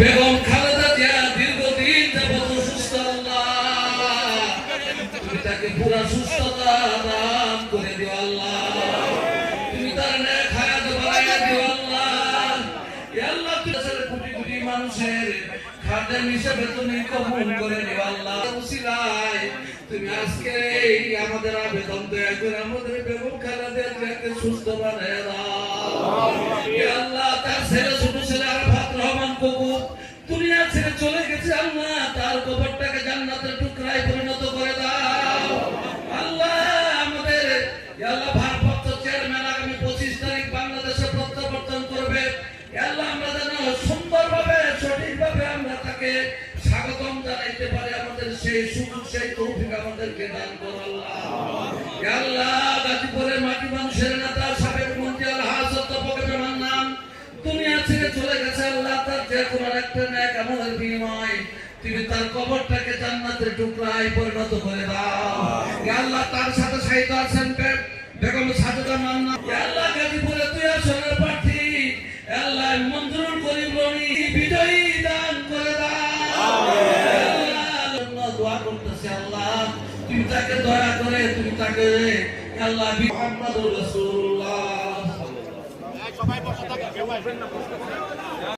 বেগম খালেদা জিয়া দীর্ঘদিন যাবত সুস্থ, আল্লাহ তুমি তাকে পুরা সুস্থতা দান করে দিও আল্লাহ, তুমি তার নেক হায়াত বাড়াইয়া দিও আল্লাহ। ইয়া আল্লাহ কোটি কোটি মানুষের খাদেম হিসেবে তুমি কবুল করে নিও আল্লাহ। উসিলায় তুমি আজকে এই আমাদের আবেদন দয়া করে আমাদের বেগম খালেদা জিয়াকে সুস্থ বানায় দাও। ইয়া আল্লাহ তার ছেলে ছোট ছেলে আরাফাত রহমান কবু দুনিয়া ছেড়ে চলে গেছে আল্লাহ, তার কবরটাকে জান্নাতের টুকরায় পরিণত করে দাও আল্লাহ। আমাদের ইয়া আল্লাহ ভারপ্রাপ্ত চেয়ারম্যান আগামী 25 তারিখ বাংলাদেশে প্রত্যাবর্তন করবে, ইয়া আল্লাহ আমরা যেন সুন্দরভাবে সঠিকভাবে আমরা তাকে স্বাগতম জানাইতে পারি, আমাদের সেই সুযোগ সেই তৌফিক আমাদেরকে দান করো আল্লাহ। ইয়া আল্লাহ গাজীপুরের মাটি মানুষের নেতা সাবেক মন্ত্রী আলহাজ অধ্যাপক মান্নান দুনিয়া ছেড়ে চলে গেছে আল্লাহ, তার যে কোনো একটা নেক আমলের বিনিময়ে তুমি তার কবরটাকে জান্নাতের টুকরায় পরিণত করে দাও। ইয়া আল্লাহ তার সাথে শহীদ আছেন বেগম সাজেদা মান্নান, ইয়া আল্লাহ গাজীপুরে তুই আসনের প্রার্থী, ইয়া আল্লাহ মঞ্জুরুল করিম রনি বিজয়ী দান করে দাও। আল্লাহ দোয়া করতেছি আল্লাহ তুমি তাকে দয়া করে তুমি তাকে আল্লাহ মুহাম্মদুর রাসূলুল্লাহ। সবাই বসে থাকেন।